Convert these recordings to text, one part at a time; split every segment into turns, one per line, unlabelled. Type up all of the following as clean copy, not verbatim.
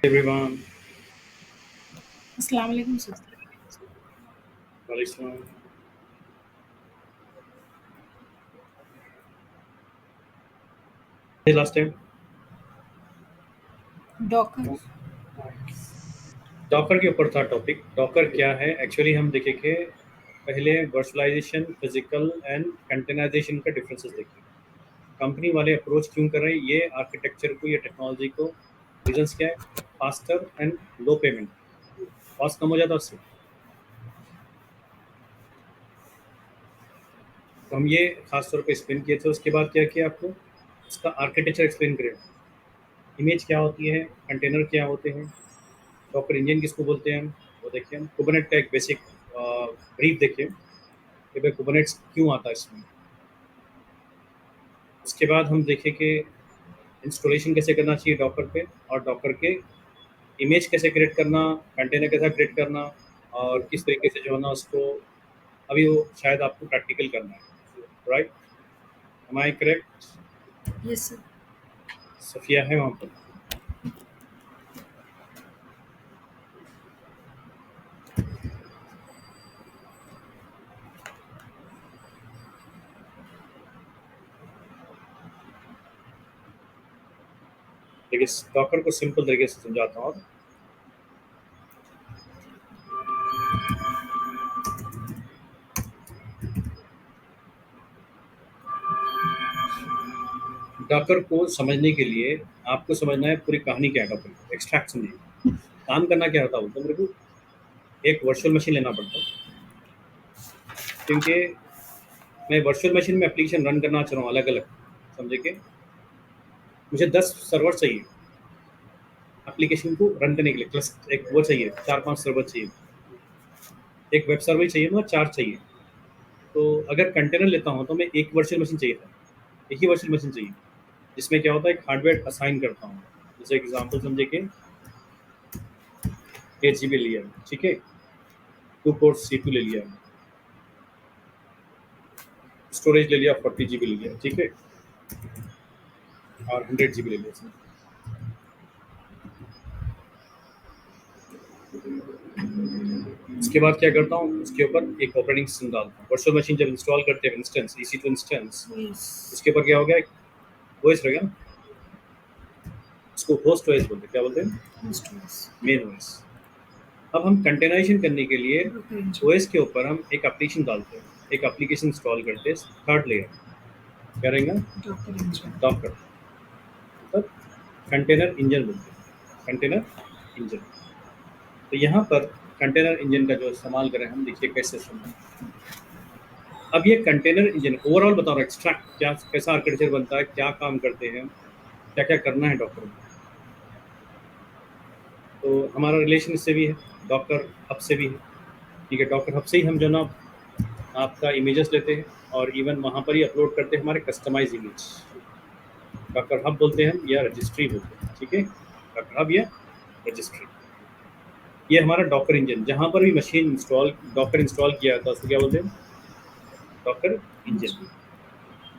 everyone.
अस्सलाम वालेकुम sir.
Waalaikumsalam. Hey, last time
Docker.
Docker के ऊपर था टॉपिक। डॉकर क्या है एक्चुअली, हम देखेंगे पहले वर्चुअलाइजेशन, फिजिकल एंड कंटेनराइजेशन का डिफरेंसेस देखें। कंपनी वाले अप्रोच क्यों कर रहे हैं ये आर्किटेक्चर को, ये टेक्नोलॉजी को, रीजंस क्या है? Faster and low payment, cost कम हो जाता है उससे। तो हम ये खास तौर पे एक्सप्लेन किए थे। उसके बाद क्या किया आपको, इसका आर्किटेक्चर एक्सप्लेन करें। इमेज क्या होती है, कंटेनर क्या होते हैं, डॉकर इंजन किसको बोलते हैं, वो देखिए हम। कुबरनेट का एक बेसिक ब्रीफ देखिए कि भाई कुबरनेट्स क्यों आता है इसमें। उसके बाद हम देखें कि इंस्टॉलेशन कैसे करना चाहिए डॉकर पे, और डॉकर के इमेज कैसे क्रिएट करना, कंटेनर कैसा क्रिएट करना, और किस तरीके से जो है ना उसको, अभी वो शायद आपको प्रैक्टिकल करना है। Right, am I correct?
Yes sir.
Safia है वहाँ पर? देखिए, डॉकर को सिंपल तरीके से समझाता हूँ। डॉकर को समझने के लिए आपको समझना है पूरी कहानी क्या है। डॉकर एक्सट्रैक्ट समझिए, काम करना क्या होता है। बोलते मेरे को एक वर्चुअल मशीन लेना पड़ता है, क्योंकि मैं वर्चुअल मशीन में एप्लीकेशन रन करना चाह रहा हूँ अलग अलग। समझे कि मुझे 10 सर्वर चाहिए एप्लीकेशन को रन करने के लिए, प्लस एक वो चाहिए, 4-5 सर्वर चाहिए, एक वेब सर्वर चाहिए, मतलब 4 चाहिए। तो अगर कंटेनर लेता हूँ तो मैं एक वर्चुअल मशीन चाहिए था, एक ही वर्चुअल मशीन चाहिए, जिसमें क्या होता है एक हार्डवेयर असाइन करता हूँ। जैसे एग्जाम्पल समझे कि 8 GB लिया, ठीक है, 2 पोर्ट CPU ले लिया, स्टोरेज ले लिया 40 GB ले लिया, ठीक है, और 100 GB ले लिया। उसके बाद क्या करता हूँ, उसके ऊपर एक ऑपरेटिंग सिस्टम डालता हूँ। वर्चुअल मशीन जब इंस्टॉल करते हैं, इंस्टेंस EC2 इंस्टेंस,
यस।
उसके ऊपर क्या हो गया, ओएस रह गया ना, उसको होस्ट ओएस बोलते हैं। क्या बोलते हैं? Main OS. अब हम कंटेनराइजेशन करने के लिए ओएस के ऊपर हम एक एप्लीकेशन डालते हैं, एक एप्लीकेशन इंस्टॉल करते हैं, थर्ड लेयर क्या रहेगा, डॉकर, मतलब कंटेनर इंजन बोलते हैं, कंटेनर इंजन। तो यहाँ पर कंटेनर इंजन का जो इस्तेमाल करें हम, देखिए कैसे इस्तेमाल। अब ये कंटेनर इंजन ओवरऑल बता रहा है एक्सट्रैक्ट क्या, कैसा आर्किटेक्चर बनता है, क्या काम करते हैं, क्या क्या करना है डॉकर में। तो हमारा रिलेशन इससे भी है, डॉकर हब से भी है। ठीक है, डॉकर हब से ही हम जो ना आपका इमेजेस लेते हैं, और इवन वहाँ पर ही अपलोड करते हैं हमारे कस्टमाइज इमेज। डॉकर हब बोलते हैं हम, या रजिस्ट्री बोलते हैं, ठीक है, डॉकर हब या रजिस्ट्री। ये हमारा डॉकर इंजन, जहाँ पर भी मशीन इंस्टॉल, डॉकर इंस्टॉल किया था उसको क्या बोलते हैं, डॉकर इंजन।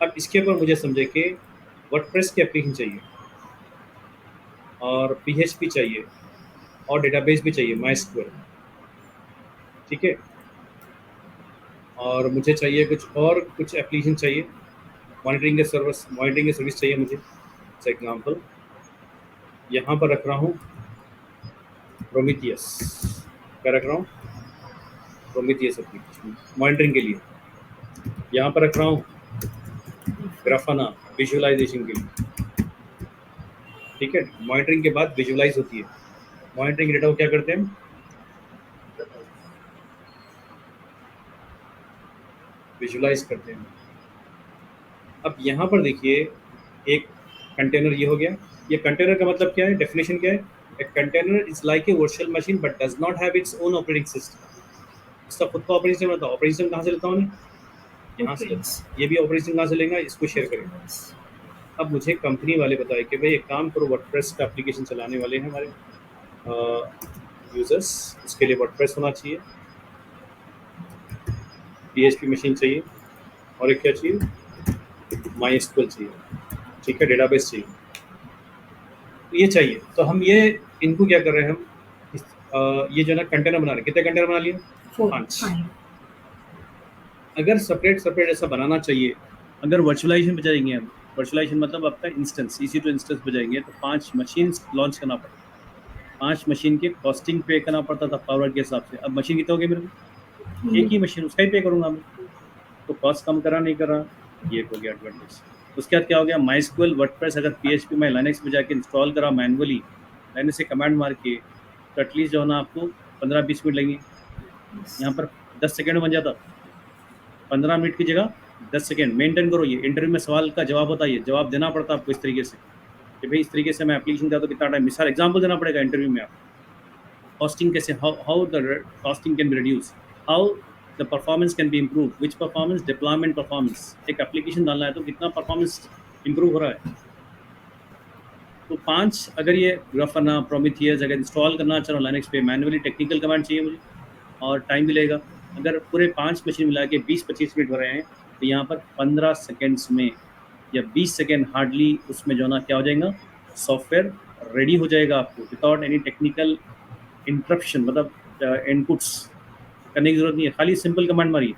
अब इसके ऊपर मुझे समझे कि वर्डप्रेस की एप्लीकेशन चाहिए, और PHP चाहिए, और डेटाबेस भी चाहिए, MySQL, ठीक है, और मुझे चाहिए कुछ और कुछ एप्लीकेशन चाहिए, मॉनिटरिंग की सर्विस चाहिए मुझे। फॉर एग्जांपल यहाँ पर रख रहा हूँ प्रोमीथियस। क्या रख रहा हूँ? प्रोमीथियस एप्लीकेशन मॉनिटरिंग के लिए। यहाँ पर रख रहा हूँ ग्राफाना विजुअलाइजेशन के लिए, ठीक है। मॉनिटरिंग के बाद विजुअलाइज होती है, मॉनिटरिंग डेटा को क्या करते हैं, विजुअलाइज करते हैं। अब यहाँ पर देखिए एक कंटेनर ये हो गया। ये कंटेनर का मतलब क्या है, डेफिनेशन क्या है? A container is like a virtual machine but does not have its own operating system. इसका खुद का ऑपरेटिंग सिस्टम रहता है। ऑपरेटिंग सिस्टम कहाँ से लेता हूँ मैं? यहाँ से लेता हूँ। ये भी ऑपरेटिंग सिस्टम कहाँ से लेंगे, इसको शेयर करेंगे। अब मुझे कंपनी वाले बताए कि भाई एक काम करो, वर्डप्रेस का एप्लीकेशन चलाने वाले हैं हमारे यूजर्स, उसके लिए वर्डप्रेस होना चाहिए, PHP मशीन चाहिए, और एक क्या चाहिए, MySQL चाहिए, ठीक है, डेटाबेस चाहिए, तो ये चाहिए। तो हम ये इनको क्या कर रहे हैं हम, ये जो है ना कंटेनर बना रहे हैं। कितने कंटेनर बना लिए? 5। अगर सेपरेट सेपरेट ऐसा बनाना चाहिए, अगर वर्चुअलाइजेशन बजाएंगे हम, वर्चुअलाइजेशन मतलब आपका इंस्टेंस, EC2 इंस्टेंस बजाएंगे, तो 5 मशीन लॉन्च करना पड़ता है। 5 मशीन के कॉस्टिंग पे करना पड़ता था पावर के हिसाब से। अब मशीन कितने हो गए मेरे को? एक ही मशीन, उसका ही पे करूंगा मैं, तो कॉस्ट कम करा नहीं करा, ये हो गया एडवांटेज। उसके बाद क्या हो गया, MySQL वर्डप्रेस अगर PHP में लाइनेक्स में जाके इंस्टॉल करा मैनुअली, लाइनेक्स से कमांड मार के, तो एटलीस्ट जो है ना आपको 15-20 मिनट लगेंगे। यहाँ पर 10 सेकेंड में बन जाता, 15 मिनट की जगह 10 सेकेंड। मेंटेन करो, ये इंटरव्यू में सवाल का जवाब होता है, ये जवाब देना पड़ता है आपको इस तरीके से कि भाई इस तरीके से मैं एप्लीकेशन करता तो कितना टाइम, मिसाल एग्जाम्पल देना पड़ेगा इंटरव्यू में। आप कॉस्टिंग कैसे, how the costing can be reduce, how the performance can be improve, which performance, deployment performance. एक एप्लीकेशन डालना है तो कितना परफॉर्मेंस इम्प्रूव हो रहा है। तो 5 अगर ये ग्राफाना, प्रोमीथियस अगर इंस्टॉल करना चाह रहा हूँ लाइनेक्स पे, मैनुअली टेक्निकल कमांड चाहिए मुझे और टाइम भी लगेगा। अगर पूरे 5 मशीन मिला के 20-25 मिनट हो रहे हैं, तो यहाँ पर 15 सेकेंड्स में या 20 सेकेंड हार्डली उसमें जो ना क्या हो जाएगा, सॉफ्टवेयर रेडी हो जाएगा आपको विदाउट एनी टेक्निकल इंटरप्शन, मतलब इनपुट्स करने की जरूरत नहीं है। खाली सिंपल कमांड मारिए,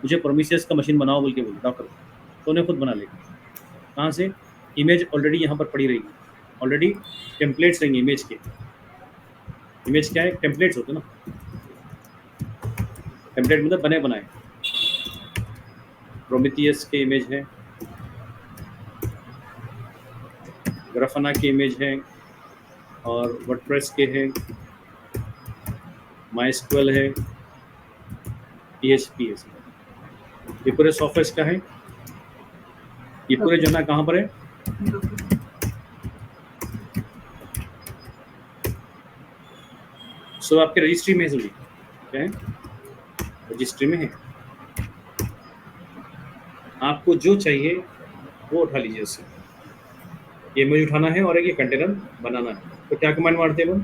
मुझे प्रोमीथियस का मशीन बनाओ बोल के बोलो डॉक्टर, तो उन्हें खुद बना लेगा। कहाँ से? इमेज ऑलरेडी यहाँ पर पड़ी रहेगी, ऑलरेडी टेम्पलेट्स रहेंगे इमेज के। इमेज क्या है? टेम्पलेट्स होते हैं ना, टेम्पलेट मतलब बने बनाए। प्रोमीथियस के इमेज है, ग्राफाना की इमेज है, और वर्डप्रेस के है, MySQL है, PHP है। ये पूरे सॉफ्टवेयर का है, ये पूरे जो है कहाँ पर है, सो आपके रजिस्ट्री में है। क्या है? रजिस्ट्री में है। आपको जो चाहिए वो उठा लीजिए उससे। ये इमेज उठाना है और एक ये कंटेनर बनाना है, तो क्या कमांड मारते हैं?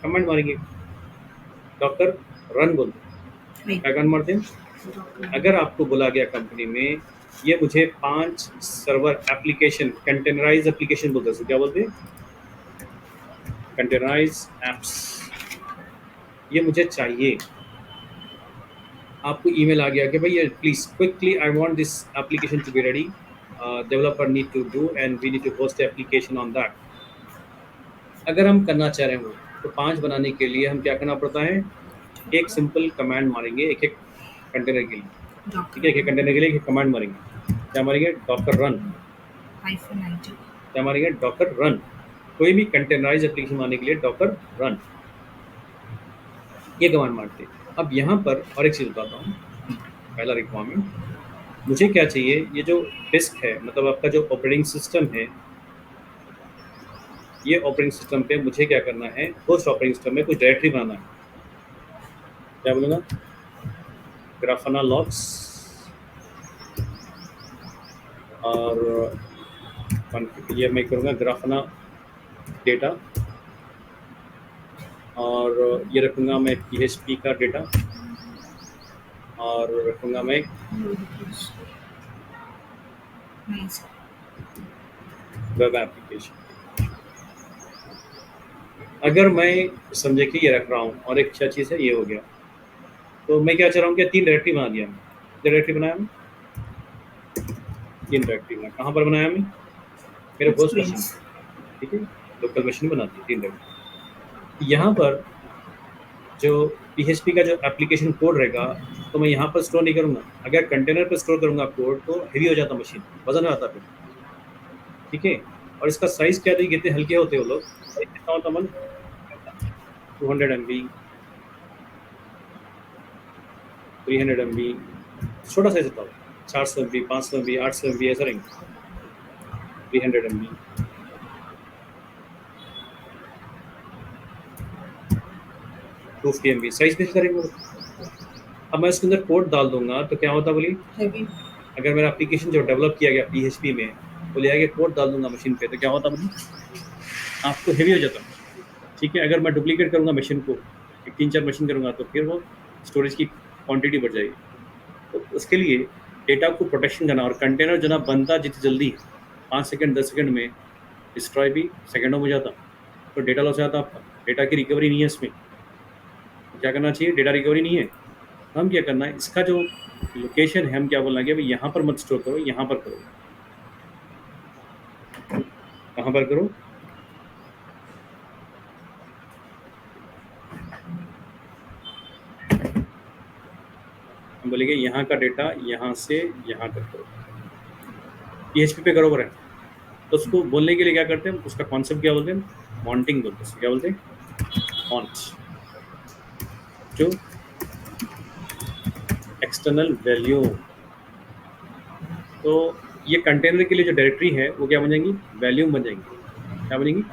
कमांड मारेंगे डॉक्टर रन बोलते, क्या कमांड मारते हैं? अगर आपको बोला गया कंपनी में ये मुझे 5 सर्वर एप्लीकेशन, कंटेनराइज एप्लीकेशन बोलते हैं, क्या बोलते हैं? कंटेनराइज एप्स, ये मुझे चाहिए। आपको ईमेल आ गया कि भाई ये please quickly I want this application to be ready, developer need to do and we need to host application on that. अगर हम करना चाह रहे हो तो 5 बनाने के लिए हम क्या करना पड़ता है, एक सिंपल कमांड मारेंगे एक एक कंटेनर के लिए, ठीक है? एक कंटेनर के लिए एक कमांड मारेंगे, क्या मारेंगे? डॉकर रन, क्या मारेंगे? Docker run. कोई भी कंटेनराइज एप्लीकेशन बनाने के लिए डॉकर रन, ये कमांड मारते हैं। अब यहाँ पर और एक चीज़ बताता हूँ, पहला रिक्वायरमेंट मुझे क्या चाहिए, ये जो डिस्क है मतलब आपका जो ऑपरेटिंग सिस्टम है, ये ऑपरेटिंग सिस्टम पे मुझे क्या करना है, होस्ट ऑपरेटिंग सिस्टम में कुछ डायरेक्टरी बनाना है। क्या बोलूँगा? ग्राफाना लॉग्स, और ये मैं करूँगा ग्राफाना डेटा, और ये रखूँगा मैं PHP का डेटा, और रखूँगा मैं वेब एप्लीकेशन। अगर मैं समझे कि ये रख रहा हूँ और एक अच्छा चीज़ है ये हो गया, तो मैं क्या चाह रहा हूँ कि 3 डायरेक्टरी बना दिया मैं। डायरेक्टरी बनाया मैं, 3 डायरेक्टरी बनाया। कहाँ पर बनाया मैं? मेरे होस्ट मशीन, ठीक है, लोकल मशीन बना दी 3 डायरेक्टरी। यहाँ पर जो PHP का जो एप्लीकेशन कोड रहेगा तो मैं यहाँ पर स्टोर नहीं करूँगा। अगर कंटेनर पर स्टोर करूँगा कोड तो हेवी हो जाता मशीन, वजन में आता फिर, ठीक है? और इसका साइज़ क्या देखिए कितने हल्के होते हैं वो लोग। साइज कितना होता मन, 200 MB, 300 MB, छोटा साइज होता है, 400 MB, 500 MB, 800 MB ऐसा रहेंगे, 300 MB। टू 50 MB साइज कैसे करेंगे वो? अब मैं इसके अंदर कोड डाल दूंगा तो क्या होता बोली, अगर मेरा एप्लीकेशन जो डेवलप किया गया PHP में वो ले आके कोड डाल दूंगा मशीन पे, तो क्या होता बोली, आपको हेवी हो जाता, ठीक है? अगर मैं डुप्लीकेट करूंगा मशीन को, 3-4 मशीन करूंगा तो फिर वो स्टोरेज की क्वांटिटी बढ़ जाएगी। तो उसके लिए डेटा को प्रोटेक्शन करना, और कंटेनर जो ना बनता जितनी जल्दी 5 सेकंड 10 सेकंड में, डिस्ट्रॉय भी सेकंडों में जाता, तो डेटा लॉस हो जाता आपका, डेटा की रिकवरी नहीं है इसमें। तो क्या करना चाहिए, डेटा रिकवरी नहीं है, हम क्या करना है, इसका जो लोकेशन है हम क्या बोलना है कि भाई यहाँ पर मत स्टोर करो, यहाँ पर करो। कहाँ पर करो, हम बोलेंगे यहाँ का डेटा यहाँ से यहाँ तक करो, PHP पे करो है। तो उसको बोलने के लिए क्या करते हैं, उसका कॉन्सेप्ट क्या बोलते हैं, मॉन्टिंग बोलते हैं। क्या बोलते हैं, मॉन्ट, जो एक्सटर्नल वैल्यू। तो ये कंटेनर के लिए जो डायरेक्टरी है वो क्या बन जाएंगी, वैल्यूम बन जाएंगी। क्या बनेंगी,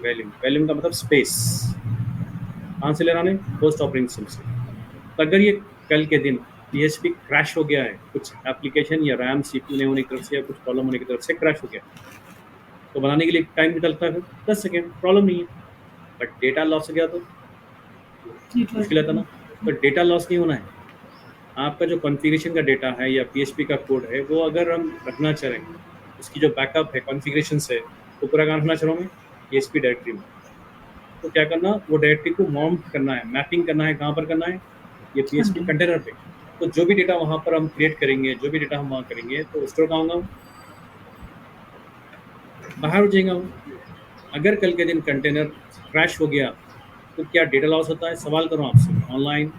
वैल्यूम। वैल्यूम का मतलब स्पेस, कहाँ से लेना है, होस्ट ऑपरेटिंग सिस्टम से। तो अगर ये कल के दिन PHP क्रैश हो गया है, कुछ एप्लीकेशन या रैम CPU नहीं होने की तरफ से या कुछ प्रॉब्लम होने की तरफ से क्रैश हो गया, तो बनाने के लिए टाइम निकलता है 10 सेकेंड, प्रॉब्लम नहीं है। बट डेटा लॉस हो गया तो मुश्किल आता ना। तो डेटा लॉस नहीं होना है, आपका जो कॉन्फ़िगरेशन का डेटा है या PHP का कोड है वो अगर हम रखना चाह रहे हैं, उसकी जो बैकअप है कॉन्फ़िगरेशन से, तो पूरा कहाँ रखना चाह रहा हूँ मैं, PHP डायरेक्टरी में। तो क्या करना, वो डायरेक्टरी को माउंट करना है, मैपिंग करना है, कहाँ पर करना है, ये PHP कंटेनर पे। तो जो भी डेटा वहाँ पर हम क्रिएट करेंगे, जो भी डेटा हम वहाँ करेंगे, तो स्टोर कहाँ होगा, बाहर हो जाएगा वो। अगर कल के दिन कंटेनर क्रैश हो गया तो क्या डेटा लॉस होता है, सवाल करूँ आपसे ऑनलाइन।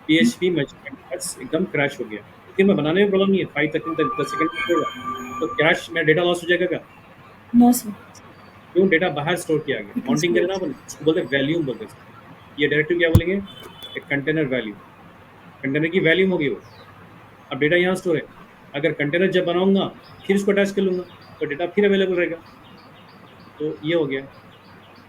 PHP मेजरमेंट एकदम क्रैश हो गया, लेकिन मैं बनाने में प्रॉब्लम नहीं है, 5 सेकंड तक 10 सेकंड तक होगा, तो क्रैश में डेटा लॉस हो जाएगा क्या,
नो सर।
क्यों, डेटा बाहर स्टोर किया गया, माउंटिंग करें ना अपन, उसको बोलते हैं वैल्यूम बोलते हैं। ये डायरेक्टिव क्या बोलेंगे, एक कंटेनर वैल्यू, कंटेनर की वैल्यूम होगी वो। अब डेटा यहाँ स्टोर है, अगर कंटेनर जब बनाऊंगा फिर उसको अटैच कर लूँगा तो डेटा फिर अवेलेबल रहेगा। तो ये हो गया।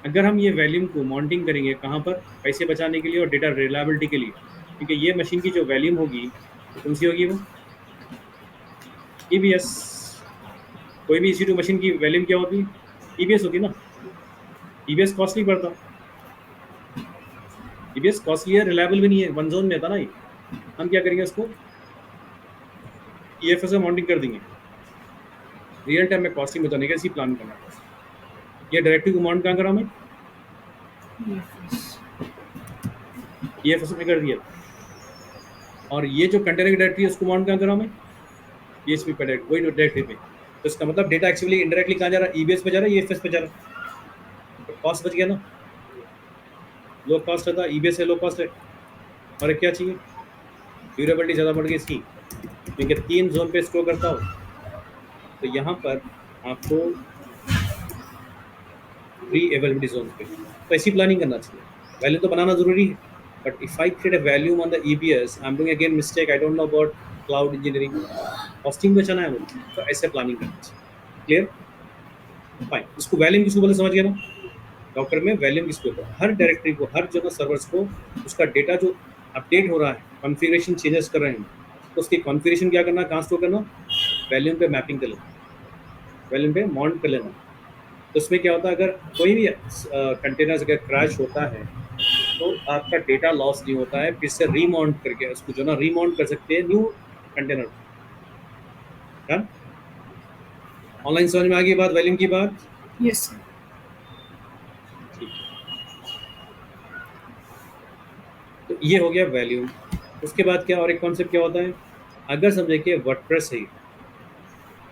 अगर हम ये वैल्यूम को माउंटिंग करेंगे कहाँ पर, पैसे बचाने के लिए और डेटा रिलायबिलिटी के लिए, क्योंकि ये मशीन की जो वैल्यूम होगी तो कौन सी होगी, वो EBS। कोई भी EC2 मशीन की वैल्यूम क्या होती है, EBS होती है ना। EBS कॉस्टली पड़ता, EBS कॉस्टली है, रिलायबल भी नहीं है, वन जोन में था ना ये। हम क्या करेंगे, उसको EFS में माउंटिंग कर देंगे, रियल टाइम में कॉस्टिंग बताने का इसी प्लान करना है। ये डायरेक्टिव को माउंट कहाँ करा मैं, EFS में कर दिया। और ये जो कंटेनर की डायरेक्टरी है उसको माउंट कहाँ करा मैं, PHP पे डायरेक्ट, वही डायरेक्टरी पे। तो इसका मतलब डेटा एक्चुअली इनडायरेक्टली कहाँ जा रहा है, EBS पे जा रहा है, EFS पे जा रहा है। तो कॉस्ट बच गया ना, लो कॉस्ट था, EBS है लो कॉस्ट है। और क्या चाहिए, ड्यूरेबिलिटी ज़्यादा बढ़ गई इसकी, क्योंकि 3 जोन पे स्टोर करता हो। तो यहाँ पर आपको 3 अवेलेबिलिटी जोन पे, तो ऐसी प्लानिंग करना चाहिए। वैल्यू तो बनाना जरूरी है, but if I create a volume on the EBS, I am doing again mistake, I don't know about cloud engineering, costing बचाना है मुझे, तो ऐसे प्लानिंग करना चाहिए। Clear, fine. इसको वैल्यूम किसको बोले समझ गया ना, डॉक्टर में वैल्यूम किसको होता है, हर डायरेक्टरी को, हर जगह सर्वर्स को उसका डेटा जो अपडेट हो रहा है, कॉन्फ़िगरेशन चेंजेस कर रहे हैं, तो उसकी कॉन्फ़िगरेशन क्या करना, कहाँ स्टोर करना, वैल्यूम पे मैपिंग कर लेना, वैल्यूम पे माउंट कर लेना। तो उसमें क्या होता है, अगर कोई भी कंटेनर अगर क्रैश होता है तो आपका डेटा लॉस नहीं होता है, फिर से रीमाउंट करके उसको जो ना रीमाउंट कर सकते हैं न्यू कंटेनर। डन, ऑनलाइन समझ में आ गई बात, वैल्यूम की बात।
Yes sir.
ठीक, तो ये हो गया वैल्यूम। उसके बाद क्या और एक कॉन्सेप्ट क्या होता है, अगर समझे कि वर्डप्रेस है,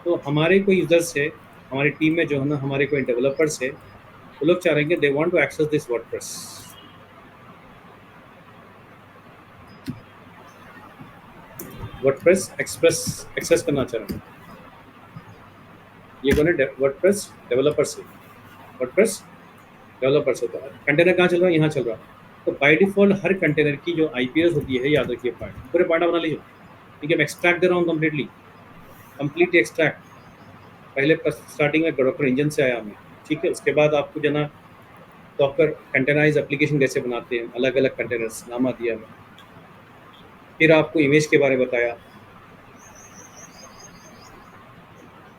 तो हमारे कोई यूजर्स है, हमारी टीम में जो है ना, हमारे कोई डेवलपर्स है, वो लोग चाह रहे हैं कि they want to access this WordPress, WordPress express access करना चाह रहे हैं। ये कौन है, वर्डप्रेस डेवलपर से, वर्डप्रेस डेवलपर से। तो कंटेनर कहाँ चल रहा है, यहाँ चल रहा है। तो बाय डिफॉल्ट हर कंटेनर की जो IPS होती है, याद रखिए, पार्ट पूरे पार्ट बना लीजिए, ठीक है। मैं एक्सट्रैक्ट दे रहा हूँ कम्प्लीटली, कंप्लीट एक्सट्रैक्ट। पहले स्टार्टिंग में डॉकर इंजन से आया मैं, ठीक है। उसके बाद आपको जो ना डॉकर कंटेनराइज एप्लीकेशन कैसे बनाते हैं, अलग अलग कंटेनर्स नामा दिया मैं, फिर आपको इमेज के बारे में बताया,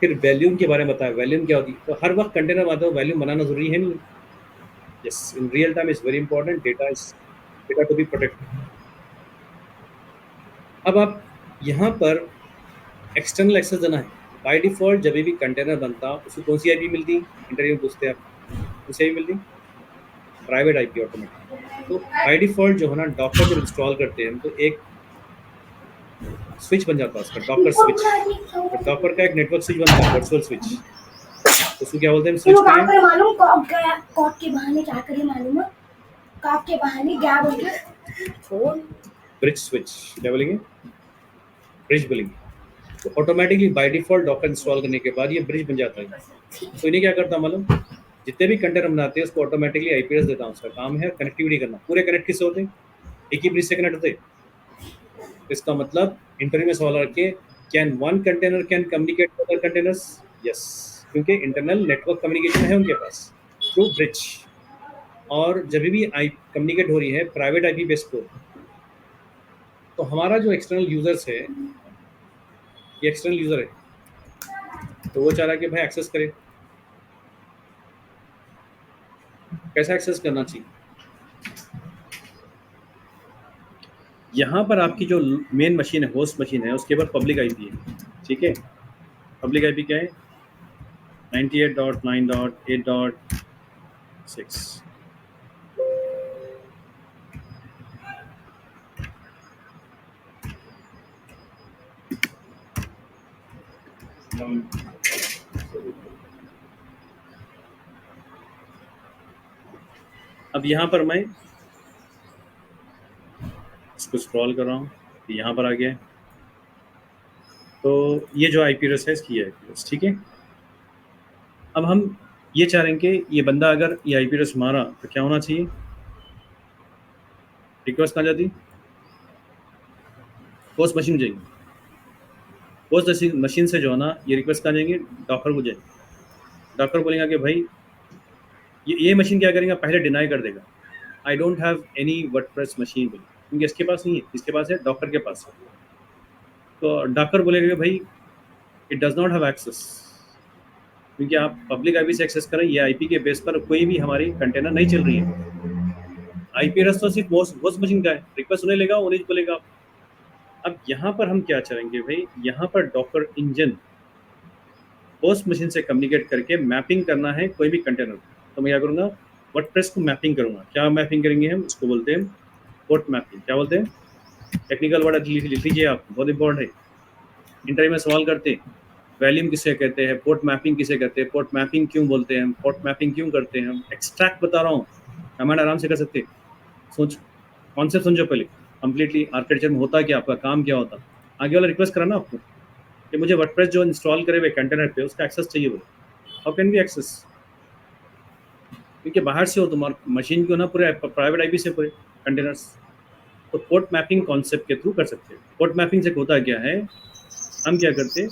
फिर वैल्यूम के बारे में बताया, वैल्यूम क्या होती है। तो हर वक्त कंटेनर बनाते हो, वैल्यूम बनाना जरूरी है नहीं। Yes, in real time is very important, data is data to be protected. अब आप यहाँ पर एक्सटर्नल एक्सेस देना है। बाय डिफॉल्ट जब भी कंटेनर बनता उसको कौन सी आईपी मिलती, इंटरव्यू में पूछते हैं आप, उसे आईपी मिलती प्राइवेट आईपी ऑटोमेटिक। तो बाय डिफॉल्ट जो है ना डॉकर जब इंस्टॉल करते हैं तो एक स्विच बन जाता है उसका, डॉकर स्विच। तो डॉकर का एक नेटवर्क स्विच बनता है, वर्चुअल स्विच। उसको क्या बोलते हैं स्विच के लिए?
मालूम कॉक के बहाने क्या करे मालूम है? कॉक के बहाने क्या बोलते फोन
ब्रिज स्विच। क्या बोलेंगे? ब्रिज बोलेंगे। तो automatically by default Docker install करने के बाद ये ब्रिज बन जाता है। तो इन्हें क्या करता है मालूम, जितने भी कंटेनर बनाते हैं उसको ऑटोमेटिकली आईपी एड्रेस देता हूँ। उसका काम है कनेक्टिविटी करना। पूरे कनेक्ट किससे होते हैं? एक ही ब्रिज से कनेक्ट होते हैं। इसका मतलब इंटरव्यू में सवाल रखे, can one container can communicate with other containers? Yes, क्योंकि इंटरनल नेटवर्क कम्युनिकेशन है उनके पास थ्रू ब्रिज। और जब भी आई कम्युनिकेट हो रही है प्राइवेट आईपी बेस पर, तो हमारा जो एक्सटर्नल यूजर्स है, ये एक्सटर्नल यूजर है, तो वो चाह रहा है कि भाई एक्सेस करे। कैसा एक्सेस करना चाहिए? यहाँ पर आपकी जो मेन मशीन है, होस्ट मशीन है, उसके ऊपर पब्लिक आईपी है। ठीक है, पब्लिक आईपी क्या है? 98.9.8.6। अब यहाँ पर मैं इसको स्क्रॉल कर रहा हूँ, यहाँ पर आ गया है। तो ये जो आईपी एड्रेस है इसकी है आईपी एड्रेस। ठीक है, अब हम ये चाह रहे हैं कि ये बंदा अगर ये आईपी एड्रेस मारा तो क्या होना चाहिए? रिक्वेस्ट कहाँ जाती? होस्ट मशीन जाएगी। होस्ट मशीन से जो है ना ये रिक्वेस्ट कहाँ जाएंगे? डॉकर को जाएगी। डॉकर बोलेगा कि भाई ये मशीन क्या करेगा, पहले डिनाई कर देगा, I don't have any WordPress machine, क्योंकि इसके पास नहीं है, इसके पास है डॉकर के पास है। तो डॉकर बोलेगा कि भाई it does not have access, क्योंकि आप पब्लिक आईपी से एक्सेस करें, ये आईपी के बेस पर कोई भी हमारी कंटेनर नहीं चल रही है। आईपी एड्रेस तो सिर्फ होस्ट मशीन का है, रिक्वेस्ट उन्हें लेगा, उन्हें बोलेगा। अब यहाँ पर हम क्या चाहेंगे भाई, यहाँ पर डॉकर इंजन होस्ट मशीन से कम्युनिकेट करके मैपिंग करना है कोई भी कंटेनर। तो मैं क्या करूँगा, वर्डप्रेस को मैपिंग करूँगा। क्या मैपिंग करेंगे हम? इसको बोलते हैं पोर्ट मैपिंग। क्या बोलते हैं? टेक्निकल वर्ड लिख लीजिए आप, बहुत इंपॉर्टेंट है। इंटरव्यू में सवाल करते हैं वैल्यूम किसे कहते हैं, पोर्ट मैपिंग किसे कहते हैं, पोर्ट मैपिंग क्यों बोलते हैं, पोर्ट मैपिंग क्यों करते हैं। हम एक्सट्रैक्ट बता रहा हूँ, कमेंट आराम से कर सकते हैं। सोच, कॉन्सेप्ट समझो पहले कंप्लीटली, आर्किटेक्चर में होता क्या, आपका काम क्या होता। आगे वाला रिक्वेस्ट करा ना आपको कि मुझे वर्डप्रेस जो इंस्टॉल करे हुए कंटेनर पे उसका एक्सेस चाहिए, बोले हाउ कैन बी एक्सेस? क्योंकि बाहर से हो तुम्हारा मशीन को ना, पूरे प्राइवेट आईपी से पूरे कंटेनर्स। तो पोर्ट मैपिंग कॉन्सेप्ट के थ्रू कर सकते हैं। पोर्ट मैपिंग से होता क्या है, हम क्या करते हैं,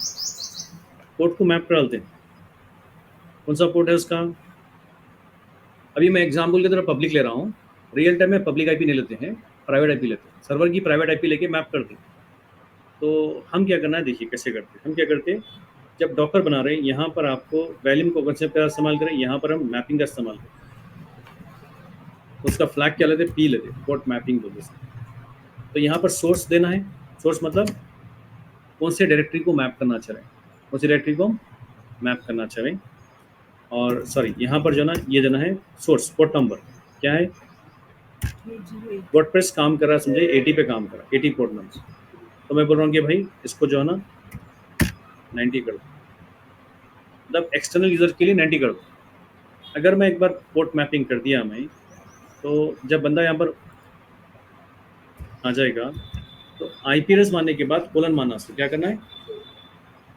पोर्ट को मैप कर डालते हैं। कौन सा पोर्ट है उसका? अभी मैं एग्जाम्पल की तरह पब्लिक ले रहा हूँ, रियल टाइम में पब्लिक आईपी नहीं लेते हैं, प्राइवेट आईपी लेते हैं। सर्वर की प्राइवेट आईपी लेके मैप करते हैं। तो हम क्या करना है, देखिए कैसे करते हैं। हम क्या करते हैं, जब डॉकर बना रहे हैं यहाँ पर आपको वैल्यूम को कंसेप्ट का इस्तेमाल करें, यहाँ पर हम मैपिंग का इस्तेमाल करें। तो उसका फ्लैग क्या लेते हैं? पी लेते हैं, पोर्ट मैपिंग बोलते हैं। तो यहाँ पर सोर्स देना है। सोर्स मतलब कौन से डायरेक्टरी को मैप करना चाह रहे हैं, कौन सी डायरेक्टरी को मैप करना चाह रहे हैं। और सॉरी, यहाँ पर जो ना ये देना है सोर्स पोर्ट नंबर। क्या है? वर्डप्रेस काम कर रहा है, समझे 80 पे काम कर रहा है, 80 पोर्ट नंबर। तो मैं बोल रहा हूँ कि भाई इसको जो है ना 90 कर दो, मतलब एक्सटर्नल यूजर के लिए 90 कर दो। अगर मैं एक बार पोर्ट मैपिंग कर दिया मैं, तो जब बंदा यहाँ पर आ जाएगा तो आईपी एड्रेस मारने के बाद कोलन मारना। उसको क्या करना है,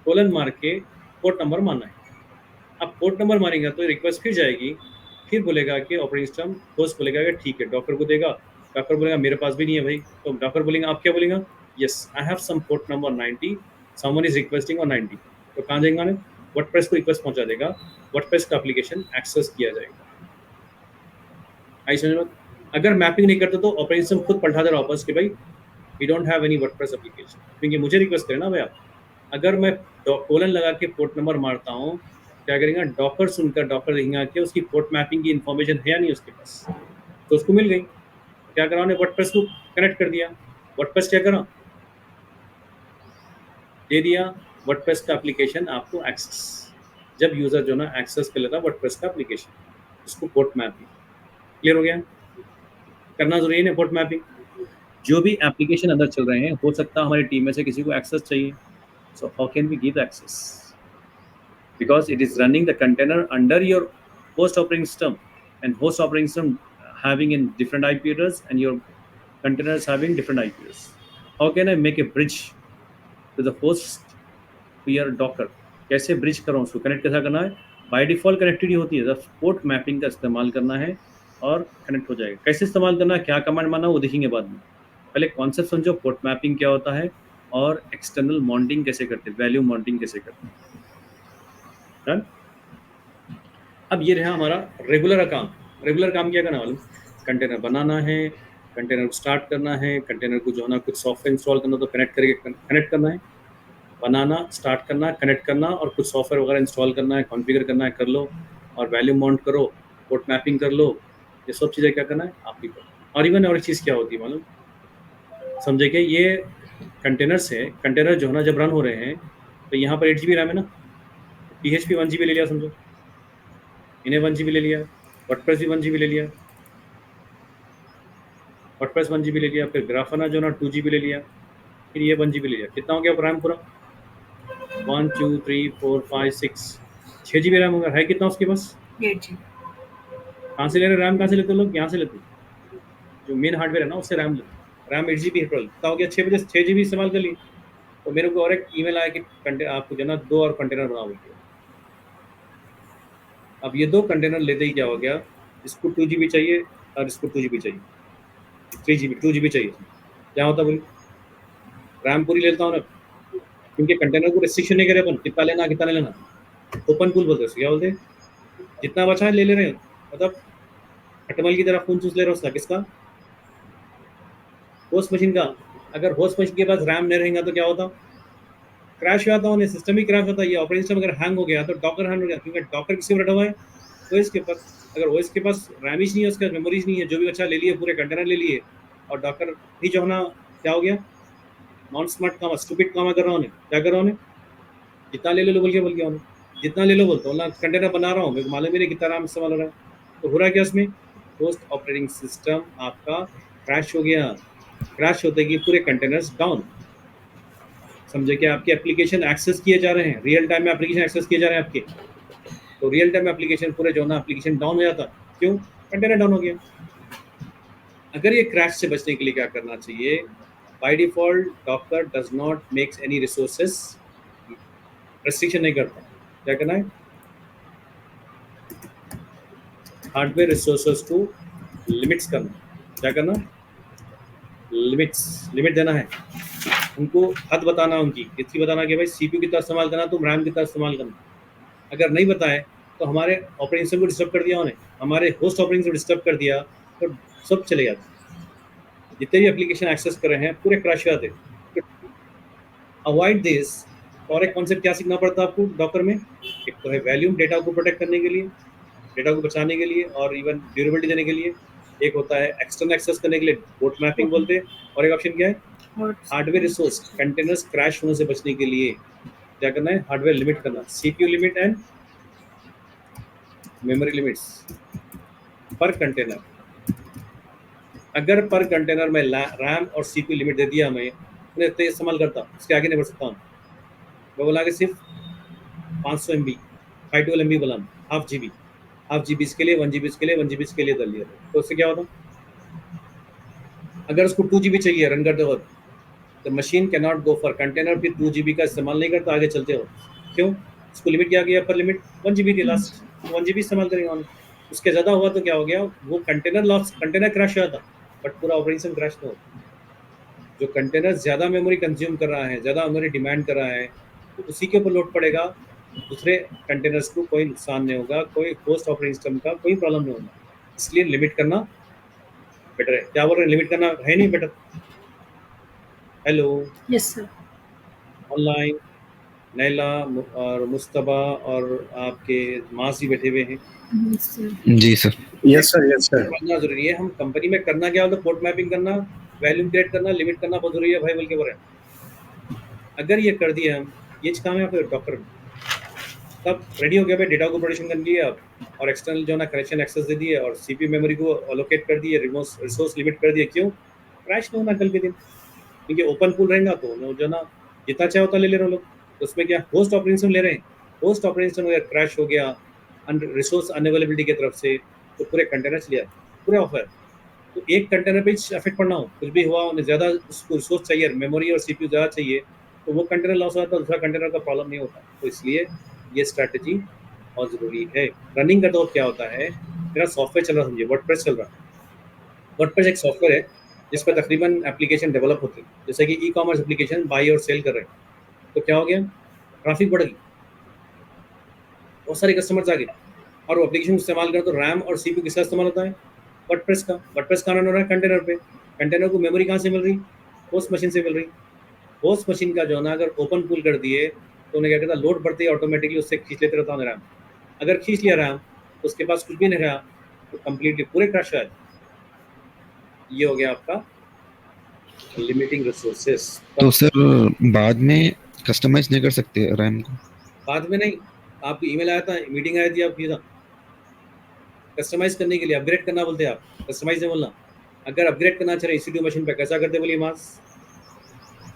कोलन मार के पोर्ट नंबर मारना है। अब पोर्ट नंबर मारेगा तो रिक्वेस्ट फिर जाएगी, फिर बोलेगा कि ऑपरेटिंग सिस्टम होस्ट बोलेगा कि ठीक है, डॉक्टर को देगा। डॉक्टर बोलेगा मेरे पास भी नहीं है भाई। तो डॉक्टर बोलेगा, आप क्या बोलेगा, yes I have some port number 90, someone is requesting on 90। तो कहाँ जाएगा ना, वर्डप्रेस को रिक्वेस्ट पहुंचा देगा, वर्डप्रेस का एप्लीकेशन एक्सेस किया जाएगा। आई समझ में? अगर मैपिंग नहीं करते तो ऑपरेटिंग सिस्टम खुद पलटा दे रहा वापस कि भाई we don't have any WordPress application, क्योंकि मुझे रिक्वेस्ट करें ना भाई आप। अगर मैं कोलन लगा के पोर्ट नंबर मारता हूँ, क्या करेंगे, डॉकर सुनकर डॉकर देखेंगे कि उसकी पोर्ट मैपिंग की इन्फॉर्मेशन है या नहीं उसके पास, तो उसको मिल गई। क्या करा उन्हें, वर्डप्रेस को कनेक्ट कर दिया। वर्डप्रेस क्या करा, दे दिया वर्डप्रेस का एप्लीकेशन आपको एक्सेस। जब यूजर जो ना एक्सेस कर लेता वर्डप्रेस का एप्लीकेशन, उसको पोर्ट मैपिंग। क्लियर हो गया, करना जरूरी है ना पोर्ट मैपिंग। जो भी एप्लीकेशन अंदर चल रहे हैं, हो सकता है हमारी टीम में से किसी को एक्सेस चाहिए, so how can we give access, because it is running the container under your host operating system, and host operating system having in different IP address and your containers having different IP address. How can I make a bridge to the host to your docker? कैसे bridge करूँ, उसको connect कैसा करना है। By default connectivity होती है, port mapping का इस्तेमाल करना है और कनेक्ट हो जाएगा। कैसे इस्तेमाल करना है, क्या कमांड माना, वो देखेंगे बाद में। पहले कॉन्सेप्ट समझो, पोर्ट मैपिंग क्या होता है और एक्सटर्नल मॉनिटरिंग कैसे करते हैं, वैल्यू मॉनिटरिंग कैसे करते हैं। डन। अब ये रहा हमारा रेगुलर काम। रेगुलर काम क्या करना मालूम, कंटेनर बनाना है, कंटेनर स्टार्ट करना है, कंटेनर को जो है ना कुछ सॉफ्टवेयर इंस्टॉल करना तो कनेक्ट करना है, बनाना, स्टार्ट करना, कनेक्ट करना और कुछ सॉफ्टवेयर वगैरह इंस्टॉल करना है, कॉन्फ़िगर करना है, कर लो, और वैल्यू माउंट करो, पोर्ट मैपिंग कर लो। ये सब चीज़ें क्या करना है, आप ही करो। और इवन और एक चीज़ क्या होती है मालूम, समझे कि ये कंटेनर्स है, कंटेनर जो है ना जब रन हो रहे हैं तो यहाँ पर 8 GB रैम है ना, PHP 1 GB ले लिया समझो, इन्हें 1 GB ले लिया, वर्डप्रेस भी 1 GB ले लिया, वर्डप्रेस 1 GB ले लिया, फिर ग्राफाना जो ना 2 GB ले लिया, फिर ये 1 GB ले लिया। कितना हो गया रैम पूरा, 1 2 3 4 5 6 6 GB रैम होगा। है कितना उसके पास,
8 GB।
कहाँ से ले रहे रैम, कहाँ से लेते हो लोग, यहाँ से लेते हो, जो मेन हार्डवेयर है ना उससे रैम लेते। रैम 8 GB है टोटल, कितना हो गया, 6 बजे 6 GB इस्तेमाल कर लिए। तो मेरे को और एक ईमेल आया कि आपको जो ना 2 और कंटेनर बनाओ। अब ये 2 कंटेनर लेते ही क्या हो गया, इसको 2 GB चाहिए और इसको 2 GB चाहिए, 3 GB 2 GB चाहिए। क्या होता बोली, रैम पूरी लेता हूँ ना, क्योंकि कंटेनर को रिस्ट्रिक्शन नहीं करे अपन, कितना लेना कितना नहीं लेना, ओपन पूल बोलते हैं। क्या बोलते हैं, जितना बचा है ले ले रहे हैं, मतलब खटमल की तरह खून चूस ले रहा उसका, किसका, होस्ट मशीन का। अगर होस्ट मशीन के पास रैम नहीं रहेगा तो क्या होता, क्रैश हुआ था उन्हें, सिस्टम ही क्रैश होता है। ये ऑपरेटिंग सिस्टम अगर हैंग हो गया तो डॉकर हैंग हो गया, क्योंकि डॉकर किसके ऊपर बैठा हुआ है, ओएस के पास। अगर ओएस के पास रैम ही नहीं है, उसका मेमोरीज नहीं है, जो भी अच्छा ले लिए पूरे कंटेनर ले लिए, और डॉकर ही जो है ना क्या हो गया, नॉन स्मार्ट काम, स्टूपिड काम कर रहा हूँ, क्या कर रहा हूँ, जितना ले लो बोल गया उन्हें, जितना ले लो बोलता हूँ ना, कंटेनर बना रहा हूँ, मेरे को मालूम ही नहीं कितना रैम इस्तेमाल हो रहा है। तो हो रहा है क्या उसमें, होस्ट ऑपरेटिंग सिस्टम आपका क्रैश हो गया। क्रैश होते कि पूरे कंटेनर्स डाउन। समझे कि आपके एप्लीकेशन एक्सेस किए जा रहे हैं, रियल टाइम में एप्लीकेशन एक्सेस किए जा रहे हैं आपके, तो रियल टाइम एप्लीकेशन पूरे जो ना एप्लीकेशन डाउन हो जाता, क्यों, कंटेनर डाउन हो गया। अगर ये क्रैश से बचने के लिए क्या करना चाहिए, by default Docker does not makes any resources, restriction नहीं करता। क्या करना है, हार्डवेयर रिसोर्सेस को लिमिट्स करना। क्या करना, लिमिट देना है उनको, हद बताना उनकी, इतनी बताना कि भाई CPU कितना इस्तेमाल करना, तुम रैम कितना इस्तेमाल करना। अगर नहीं बताए तो हमारे ऑपरेटिंग सिस्टम को डिस्टर्ब कर दिया उन्हें, हमारे होस्ट ऑपरेटिंग को डिस्टर्ब कर दिया, तो सब चले जाते, जितने भी एप्लीकेशन एक्सेस कर रहे हैं पूरे क्रैश हो जाते। Avoid this. और एक कॉन्सेप्ट क्या सीखना पड़ता है आपको डॉकर में, एक तो है वैल्यूम, डेटा को प्रोटेक्ट करने के लिए, डेटा को बचाने के लिए और इवन ड्यूरेबिलिटी देने के लिए। एक होता है एक्सटर्नल एक्सेस करने के लिए, पोर्ट मैपिंग बोलते हैं। और एक ऑप्शन क्या है, हार्डवेयर रिसोर्स, कंटेनर्स क्रैश होने से बचने के लिए क्या करना है, हार्डवेयर लिमिट करना, CPU limit and memory limits पर कंटेनर। अगर पर कंटेनर में रैम और CPU लिमिट दे दिया, मैं उन्हें तेज इस्तेमाल करता, उसके आगे नहीं बढ़ सकता हूँ। मैं बोला कि सिर्फ 500 MB, 512 MB बोला, हाफ जी बी इसके लिए, 1 GB इसके लिए, 1 GB इसके लिए कर लिया। तो उससे क्या होता, अगर उसको 2 GB चाहिए रन करते वक्त, तो machine can not go for container, फिर 2 GB का इस्तेमाल नहीं करता आगे चलते हो। क्यों, उसको लिमिट क्या गया, पर लिमिट 1 GB थी लास्ट, 1 GB इस्तेमाल करेंगे ऑन। उसके ज़्यादा हुआ तो क्या हो गया, वो कंटेनर लॉस, कंटेनर क्रैश हुआ था, बट पूरा ऑपरेशन क्रैश नहीं होता। जो कंटेनर ज़्यादा मेमोरी कंज्यूम कर रहा है, ज़्यादा मेमोरी डिमांड कर रहा है, तो उसी के ऊपर लोड पड़ेगा, दूसरे कंटेनर्स को कोई नुकसान नहीं होगा, कोई होस्ट ऑपरेटिंग सिस्टम का कोई प्रॉब्लम नहीं होगा। इसलिए लिमिट करना बेटर है। क्या बोल रहे हैं, लिमिट करना है नहीं better. Hello,
yes sir.
Online Naila और मुस्तबा और आपके मासी बैठे हुए हैं,
जी sir.
Yes sir, yes sir.
समझना जरूरी है। हम कंपनी में करना क्या होता है, पोर्ट मैपिंग करना, वैल्यूम क्रिएट करना, लिमिट करना बहुत जरूरी है भाई, बोल के बोल रहे हैं। अगर ये कर दिया हम, ये काम है आपके डॉक्टर, तब रेडी हो गया भाई, डेटा को प्रोटेक्शन कर लिया आप, और एक्सटर्नल जो है ना कनेक्शन एक्सेस दे दिए, और सीपीयू मेमोरी को अलोकेट कर दिए, रिसोर्स लिमिट कर दिए। क्यों? क्रैश नहीं होना कल के दिन, क्योंकि ओपन पूल रहेगा तो जो है ना जितना चाहे उतना ले ले रहे लोग। तो उसमें क्या होस्ट ऑपरेशन ले रहे हैं, होस्ट ऑपरेशन अगर क्रैश हो गया रिसोर्स अनअवेलेबिलिटी की तरफ से, तो पूरे कंटेनर चले जाते, पूरे ऑफर। तो एक कंटेनर पे अफेक्ट पड़ना हो, कुछ भी हुआ, उन्हें ज़्यादा उसको रिसोर्स चाहिए, मेमोरी और सीपीयू ज़्यादा चाहिए, तो वो कंटेनर लॉस होता है, दूसरा कंटेनर का प्रॉब्लम नहीं होता। तो इसलिए ये स्ट्रैटेजी बहुत ज़रूरी है। रनिंग करते वक्त क्या होता है, मेरा सॉफ्टवेयर चल रहा, समझिए वर्डप्रेस चल रहा है। वर्डप्रेस एक सॉफ्टवेयर है जिस पर तकरीबन एप्लीकेशन डेवलप होते हैं, जैसे कि ई कॉमर्स एप्लीकेशन बाई और सेल कर रहे हैं। तो क्या हो गया, ट्रैफिक बढ़ गई, बहुत सारे कस्टमर्स आ गए, और वो एप्लीकेशन इस्तेमाल करें तो रैम और सीपीयू किसका इस्तेमाल होता है, वर्डप्रेस का। वर्डप्रेस का रन हो रहा है कंटेनर पे, कंटेनर को मेमोरी कहाँ से मिल रही, होस्ट मशीन से मिल रही। होस्ट मशीन का जो है ना अगर ओपन पूल कर दिए तो उन्हें क्या कहता है, लोड बढ़ते ही ऑटोमेटिकली उससे खींच लेते रहता है रैम। अगर खींच लिया रैम तो उसके पास कुछ भी नहीं रहा, तो कंप्लीटली पूरे क्रैश है। ये हो गया आपका लिमिटिंग रिसोर्सेस।
तो सर बाद में कस्टमाइज नहीं कर सकते रैम को?
बाद में नहीं, आपको ईमेल आया था, मीटिंग आई थी आपकी, कस्टमाइज करने के लिए अपग्रेड करना बोलते हैं आप, कस्टमाइज नहीं बोलना। अगर अपग्रेड करना चाह रहे EC2 मशीन पे, कैसा करते बोलिए मास,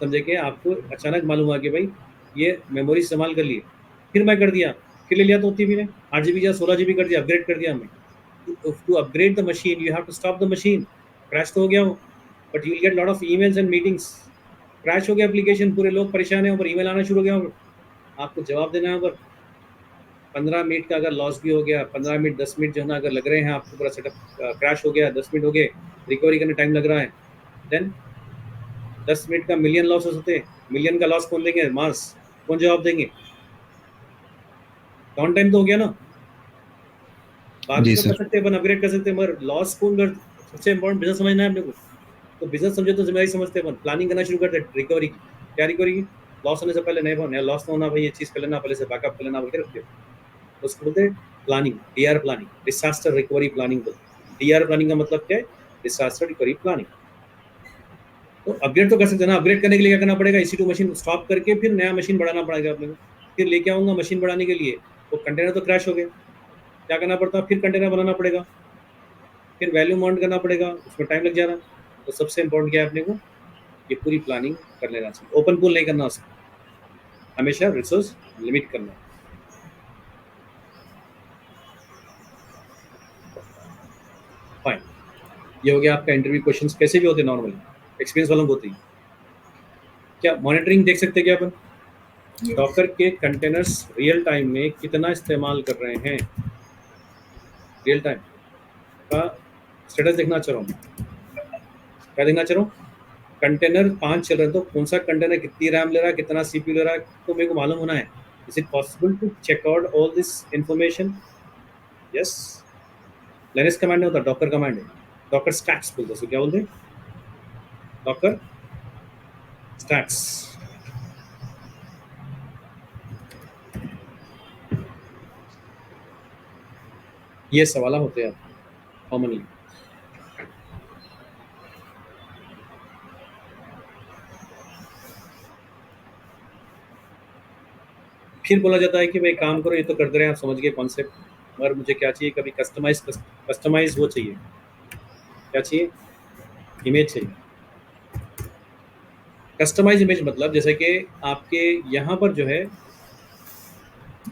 समझे कि आपको अचानक मालूम हुआ कि भाई ये मेमोरी इस्तेमाल कर लिए, फिर मैं कर दिया, फिर ले लिया तो उतनी भी नहीं, 8 GB या 16 GB कर दिया, अपग्रेड कर दिया हमने। To upgrade the machine you have to stop the machine. Crash तो हो गया हो, but you will get lot of emails and meetings. Crash हो गया एप्लीकेशन, पूरे लोग परेशान हैं, ऊपर ईमेल आना शुरू हो गया, आपको जवाब देना है ऊपर। 15 मिनट का अगर लॉस भी हो गया, 15 मिनट 10 मिनट जो है ना अगर लग रहे हैं, आपको पूरा सेटअप क्रैश हो गया, 10 मिनट हो गए, रिकवरी करने टाइम लग रहा है, देन 10 मिनट का मिलियन लॉस हो सकते हैं। मिलियन का लॉस कौन देंगे, मास कौन जवाब देंगे? डाउन टाइम तो हो गया ना। बाद में तो कर सकते हैं, अपन अपग्रेड कर सकते हैं, मगर लॉस कौन कर, सबसे इंपॉर्टेंट बिजनेस समझना है अपने को। तो बिजनेस समझे तो जिम्मेदारी समझते हैं अपन, प्लानिंग करना शुरू करते हैं रिकवरी की। क्या रिकवरी की? लॉस होने से पहले नहीं होना, लॉस ना होना भाई, ये चीज़ कर लेना, पहले से बैकअप कर लेना बोल के रखते हो। उसको बोलते हैं planning, DR planning, disaster recovery planning बोलते हैं। डीआर प्लानिंग का मतलब क्या है, डिसास्टर रिकवरी प्लानिंग। तो अपग्रेड तो कर सकते हैं ना, अपग्रेड करने के लिए क्या करना पड़ेगा, EC2 मशीन स्टॉप करके फिर नया मशीन बढ़ाना पड़ेगा अपने को। फिर लेके आऊँगा मशीन बढ़ाने के लिए, वो कंटेनर तो क्रैश हो गए, क्या करना पड़ता, फिर कंटेनर बनाना पड़ेगा, फिर वैल्यू माउंट करना पड़ेगा, उसमें टाइम लग जाना। तो सबसे इम्पोर्टेंट क्या है अपने को, ये पूरी प्लानिंग कर लेना चाहिए। ओपन पूल नहीं करना उसका, हमेशा रिसोर्स लिमिट करना। फाइन, ये हो गया आपका इंटरव्यू क्वेश्चंस। कैसे भी होते नॉर्मली, एक्सपीरियंस वालों को होती है। क्या मॉनिटरिंग देख सकते हैं क्या अपन, डॉकर के कंटेनर्स रियल टाइम में कितना इस्तेमाल कर रहे हैं, रियल टाइम का स्टेटस देखना चाह रहा हूँ। क्या देखना चाह रहा हूँ, कंटेनर 5 चल रहे हैं, तो कौन सा कंटेनर कितनी रैम ले रहा है, कितना CPU ले रहा है, तो मेरे को मालूम होना है। Is it possible to check out all this information? Yes, Linux command नहीं होता, डॉकर कमांड है। डॉकर स्टैट्स बोलते हैं, क्या बोलते हैं, डॉकर स्टैट्स। ये सवाल होते हैं कॉमनली। फिर बोला जाता है कि भाई काम करो, ये तो करते रहे, आप समझ गए कॉन्सेप्ट, मगर मुझे क्या चाहिए, कभी कस्टमाइज वो चाहिए, क्या चाहिए, इमेज चाहिए। कस्टमाइज इमेज मतलब जैसे कि आपके यहाँ पर जो है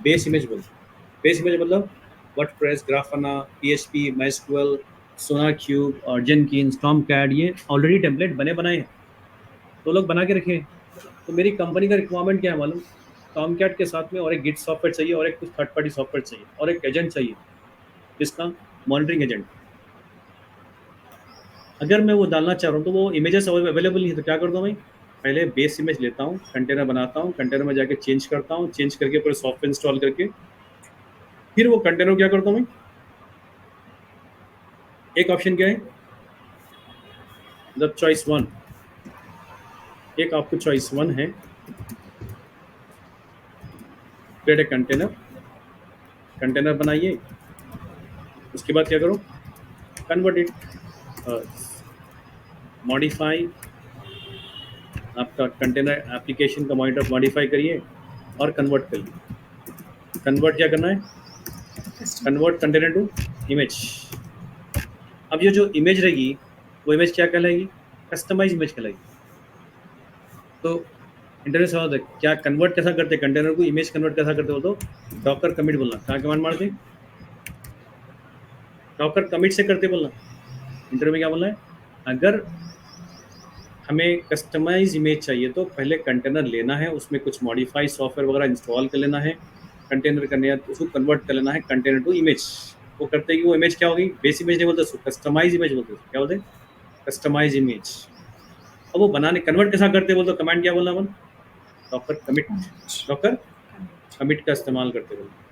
बेस इमेज बोलते हैं। बेस इमेज मतलब WordPress, Grafana, PHP, MySQL, SonarQube और जेनकिन्स, टॉमकैट, ये ऑलरेडी टेम्पलेट बने बनाए हैं, तो लोग बना के रखे हैं। तो मेरी कंपनी का रिक्वायरमेंट क्या है मालूम, टॉमकैट के साथ में और एक गिट सॉफ्टवेयर चाहिए, और एक कुछ थर्ड पार्टी सॉफ्टवेयर चाहिए, और एक एजेंट चाहिए, जिसका मॉनिटरिंग एजेंट। अगर मैं वो डालना चाह रहा हूँ तो वो इमेजेस अवेलेबल नहीं है, तो क्या करता हूँ भाई, पहले बेस इमेज लेता हूँ, कंटेनर बनाता हूँ, कंटेनर में जाके चेंज करता हूँ, चेंज करके पूरे सॉफ्टवेयर इंस्टॉल करके फिर वो कंटेनर क्या करता हूँ मैं, एक ऑप्शन क्या है, द चॉइस 1, एक आपको चॉइस 1 है, क्रिएट ए कंटेनर, कंटेनर बनाइए, उसके बाद क्या करो, कन्वर्ट इट, मॉडिफाई, आपका कंटेनर एप्लीकेशन का मॉडिफाई करिए और कन्वर्ट करिए। कन्वर्ट क्या करना है, कन्वर्ट कंटेनर टू इमेज। अब ये जो इमेज रहेगी वो इमेज क्या कहलाएगी, कस्टमाइज इमेज कहलाएगी। तो इंटरव्यू सवाल है, क्या कन्वर्ट कैसा करते हैं कंटेनर को, इमेज कन्वर्ट कैसा करते हो, तो डॉकर कमिट बोलना, कहाँ कमांड मारते, डॉकर कमिट से करते बोलना। इंटरव्यू में क्या बोलना है, अगर हमें कस्टमाइज इमेज चाहिए तो पहले कंटेनर लेना है, उसमें कुछ मॉडिफाई सॉफ्टवेयर वगैरह इंस्टॉल कर लेना है, कंटेनर करने उसको कन्वर्ट कर लेना है कंटेनर टू इमेज। वो करते हैं कि वो इमेज क्या होगी, बेस इमेज नहीं बोलते उसको, कस्टमाइज इमेज बोलते हैं। क्या बोलते हैं, कस्टमाइज इमेज। अब वो बनाने कन्वर्ट कैसा करते बोलते, कमांड क्या बोलना अपन, डॉकर कमिट, डॉकर कमिट का इस्तेमाल करते बोलते।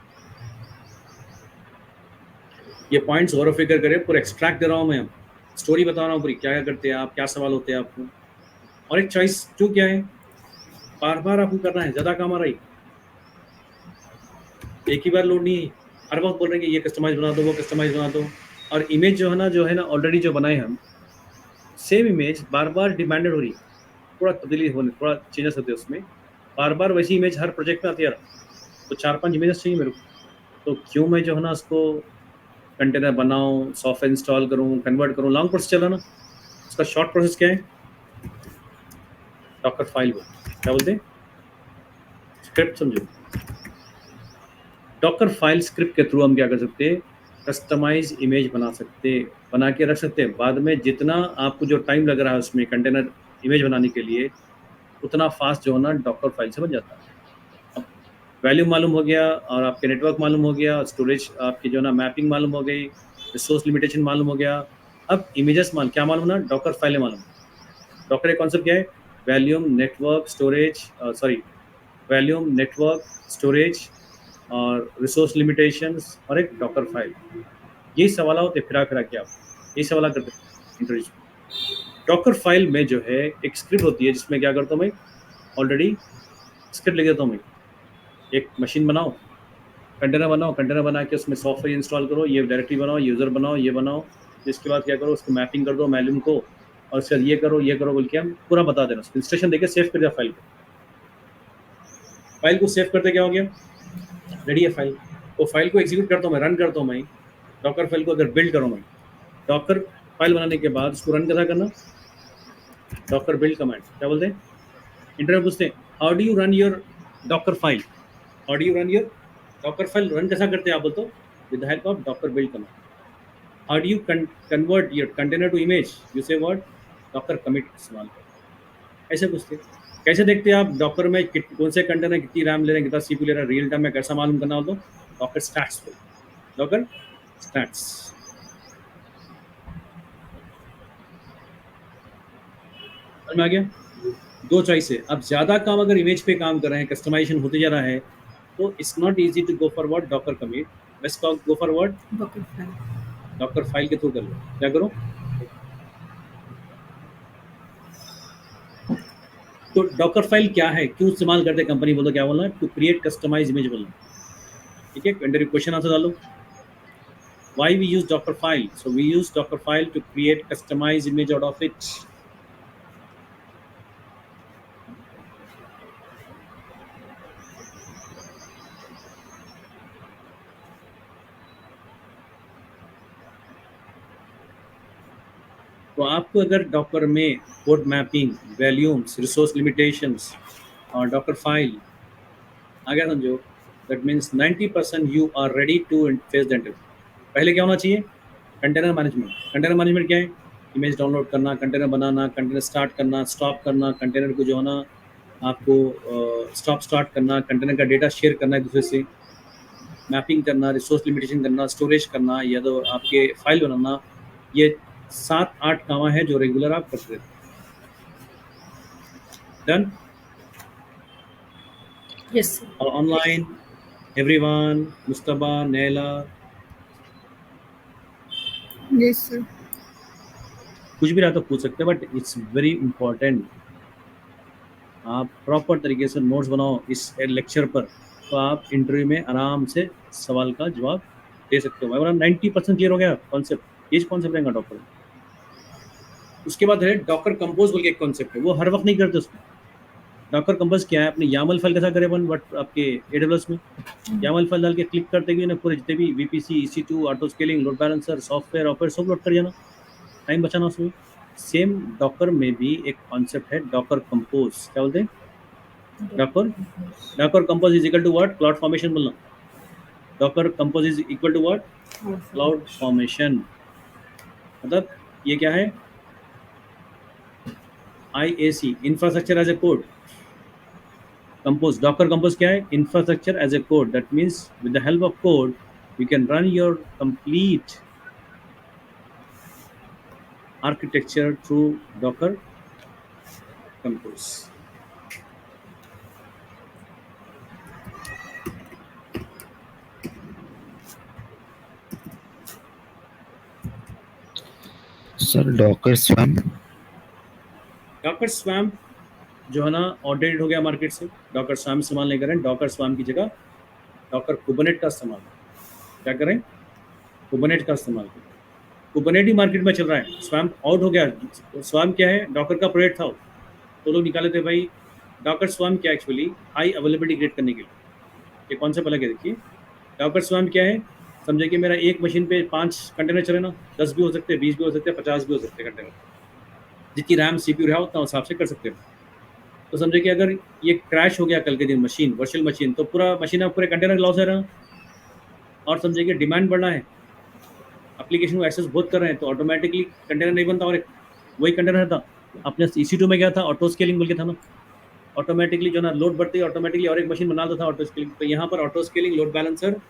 ये पॉइंट्स गौर फिक्र करें, पूरा एक्सट्रैक्ट दे रहा हूँ मैं, स्टोरी बता रहा हूँ पूरी, क्या क्या करते हैं आप, क्या सवाल होते हैं आपको। और एक चॉइस टू क्या है, बार बार आपको करना है, ज़्यादा काम आ रहा है, एक ही बार लोड नहीं है, हर वक्त बोल रहे हैं कि ये कस्टमाइज बना दो, वो कस्टमाइज बना दो। और इमेज जो है ना ऑलरेडी जो बनाए हम, सेम इमेज बार बार डिमांडेड हो रही है, थोड़ा तब्दीली होने, थोड़ा चेंजेस होते हैं उसमें, बार बार वैसी इमेज हर प्रोजेक्ट में आती है, तो 4-5 इमेजेस चाहिए मेरे को। तो क्यों मैं जो है ना उसको कंटेनर बनाऊँ, सॉफ्टवेयर इंस्टॉल करूँ, कन्वर्ट करूँ, लॉन्ग प्रोसेस चला ना। उसका शॉर्ट प्रोसेस क्या है, डॉकर फाइल को क्या बोलते हैं, स्क्रिप्ट समझो। डॉकर फाइल स्क्रिप्ट के थ्रू हम क्या कर सकते हैं, कस्टमाइज इमेज बना सकते, बना के रख सकते हैं। बाद में जितना आपको जो टाइम लग रहा है उसमें कंटेनर इमेज बनाने के लिए, उतना फास्ट जो है ना डॉकर फाइल से बन जाता है। अब वैल्यू मालूम हो गया और आपके नेटवर्क मालूम हो गया, स्टोरेज आपकी जो है ना मैपिंग मालूम हो गई, रिसोर्स लिमिटेशन मालूम हो गया। अब इमेजेस क्या मालूम ना, डॉकर फाइलें मालूम। डॉकर एक कॉन्सेप्ट क्या है, volume network storage, volume network storage और रिसोर्स लिमिटेशंस और एक डॉकर फाइल। यही सवाल होते फिरा के आप यही सवाल करते इंटरव्यू। डॉकर फाइल में जो है एक स्क्रिप्ट होती है जिसमें क्या करता हूँ मैं, ऑलरेडी स्क्रिप्ट लिख देता हूँ मैं, एक मशीन बनाओ, कंटेनर बना के उसमें सॉफ्टवेयर इंस्टॉल करो, ये डायरेक्टरी बनाओ, यूज़र बनाओ, ये बनाओ, इसके बाद क्या करो, उसको मैपिंग कर दो मैल्यूम को, और उसके बाद ये करो बोल के हम पूरा बता देना, उसको इंस्ट्रक्शन देके सेव कर दिया फाइल को। फाइल को सेव करते क्या हो गया, रेडी है फाइल। वो फाइल को एग्जीक्यूट करता हूँ मैं, रन करता हूँ मैं। डॉकर फाइल को अगर बिल्ड करूँ मैं, डॉकर फाइल बनाने के बाद उसको रन कैसा करना, डॉकर बिल्ड कमांड। क्या बोलते हैं, इंटरव्यू पूछते हैं, how do you run your docker file, how do you run your docker file, run कैसा करते हैं आप, बोलते हो with the help of docker build command. How do you convert your container to image, you say what, docker commit इस्तेमाल कर। ऐसे पूछते हैं। कैसे देखते हैं आप डॉकर में कौन से कंटेनर कितनी रैम ले रहे हैं, कितना सीपीयू ले रहा है, रियल टाइम में कैसा मालूम करना हो, तो डॉकर स्टैट्स पे, डॉकर स्टैट्स। समझ में आ गया, दो चॉइस है। अब ज़्यादा काम अगर इमेज पे काम कर रहे हैं, कस्टमाइजेशन होते जा रहा है, तो it's not easy to go for what, docker commit, best go for what, docker file के थ्रू कर लो। क्या करो, तो डॉकर फाइल क्या है, क्यों इस्तेमाल करते हैं कंपनी, बोलो क्या बोलना है, टू क्रिएट कस्टमाइज इमेज बोलना। ठीक है, इंटरव्यू क्वेश्चन आंसर डालो, why we use docker file, so we use docker file to create customized image out of it। तो आपको अगर डॉकर में code mapping, volumes, resource limitations और डॉकर फाइल आ गया समझो, that means 90% you are ready to face the interview. पहले क्या होना चाहिए, कंटेनर मैनेजमेंट। कंटेनर मैनेजमेंट क्या है, इमेज डाउनलोड करना, कंटेनर बनाना, कंटेनर स्टार्ट करना, स्टॉप करना, कंटेनर को जो है ना आपको स्टार्ट करना, कंटेनर का डेटा शेयर करना एक दूसरे से, मैपिंग करना, रिसोर्स लिमिटेशन करना, स्टोरेज करना, या तो आपके फाइल बनाना। ये 7-8 काम है जो रेगुलर आप करते रहते। डन,
यस सर,
और ऑनलाइन एवरीवन, मुस्तबा, नैला,
यस सर,
कुछ भी रहा तो पूछ सकते हैं, बट इट्स वेरी इंपॉर्टेंट आप प्रॉपर तरीके से नोट्स बनाओ इस लेक्चर पर, तो आप इंटरव्यू में आराम से सवाल का जवाब दे सकते हो। मैं बोला 90% क्लियर हो गया कॉन्सेप्ट, ये कॉन्सेप्ट रहेगा डॉकर। उसके बाद है डॉकर कंपोज बोल के एक कॉन्सेप्ट है, वो हर वक्त नहीं करते उसमें। डॉकर कंपोज क्या है, अपने यामल फाइल कैसा करे अपन बट आपके एडब्ल्यूएस में यामल फाइल डाल के क्लिक करते हुए ना पूरे जितने भी VPC, EC2, auto scaling, load balancer, software offer सब लोड कर जाना, टाइम बचाना उसमें। सेम डॉकर में भी एक कॉन्सेप्ट है डॉकर कंपोज। क्या बोलते हैं docker compose is equal to what, cloud formation बोलना। Docker compose is equal to what, cloud formation. मतलब ये क्या है, IAC, infrastructure as a code. Compose, docker compose क्या है, infrastructure as a code. That means with the help of code you can run your complete architecture through docker compose.
Sir docker swarm,
docker swarm जो है ना outdated हो गया market से, Docker swum इस्तेमाल नहीं करें। डॉकर स्वैम की जगह डॉकर कुबरनेट का इस्तेमाल करें। क्या करें, कुबरनेट का इस्तेमाल करें। कुबरनेट ही मार्केट में चल रहा है, स्वैम आउट हो गया। स्वैम क्या है, डॉकर का प्रोजेक्ट था, तो लोग निकाले थे भाई। डॉकर स्वैम क्या एक्चुअली हाई अवेलेबिलिटी क्रिएट करने के लिए, ये कॉन्सेप्ट अलग है। देखिए डॉकर स्वैम क्या है, समझे कि मेरा एक मशीन पे 5 कंटेनर चले ना, 10 भी हो सकते हैं, 20 भी हो सकते हैं, 50 भी हो सकते हैं कंटेनर। जितनी रैम CPU रहा उतना उस हिसाब से कर सकते हैं। तो समझे कि अगर ये क्रैश हो गया कल के दिन मशीन, वर्चुअल मशीन, तो पूरा मशीन में पूरे कंटेनर लॉस है रहा। और समझे कि डिमांड बढ़ना है, एप्लीकेशन को एक्सेस बहुत कर रहे हैं, तो ऑटोमेटिकली कंटेनर नहीं बनता और वही कंटेनर था। अपने EC2 में क्या था, ऑटो स्केलिंग बोल के था ना, ऑटोमेटिकली जो ना लोड बढ़ती है ऑटोमेटिकली और एक मशीन बना देता था ऑटो स्केलिंग। तो यहाँ पर auto scaling load balancer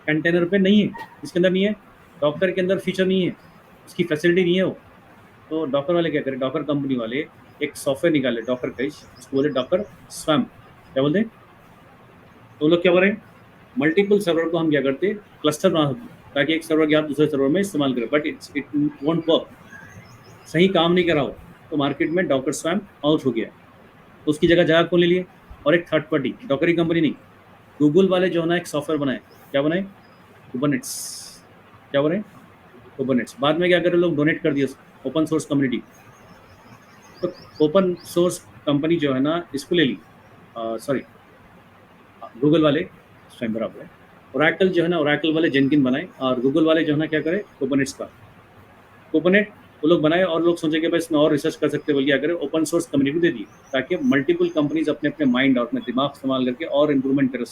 container पे नहीं है, इसके अंदर नहीं है, डॉकर के अंदर फीचर नहीं है, उसकी फैसिलिटी नहीं है वो। तो डॉकर वाले क्या करें, डॉकर कंपनी वाले एक सॉफ्टवेयर निकाले डॉकर का, उसको बोले डॉकर स्वैम। क्या बोलते हैं, तो लोग क्या बोल रहे हैं, मल्टीपल सर्वर को हम क्या करते हैं, क्लस्टर बना सकते हैं, ताकि एक सर्वर के आप दूसरे सर्वर में इस्तेमाल करें, बट इट वोंट वर्क, सही काम नहीं करा हो। तो मार्केट में डॉकर स्वैम आउट हो गया, तो उसकी जगह कौन ले लिए, और एक थर्ड पार्टी, डॉकर की कंपनी नहीं, गूगल वाले जो है ना एक सॉफ्टवेयर बनाए। क्या बनाए, कुबरनेट्स। क्या बोल रहे हैं, कुबरनेट्स। बाद में क्या करें लोग, डोनेट कर दिया ओपन सोर्स कम्युनिटी। तो ओपन सोर्स कंपनी जो है ना इसको ले ली, सॉरी गूगल वाले स्वयं बराबर है। ओरेकल जो है ना, ओरेकल वाले जेनकिन बनाए, और गूगल वाले जो है ना क्या करे, कुबरनेट्स का कुबरनेट वो लोग बनाए। और लोग सोचे कि भाई इसमें और रिसर्च कर सकते हैं, बोल क्या करें, ओपन सोर्स कम्युनिटी दे दी, ताकि मल्टीपल कंपनीज अपने अपने माइंड और अपने दिमाग इस्तेमाल करके और इम्प्रूवमेंट करें।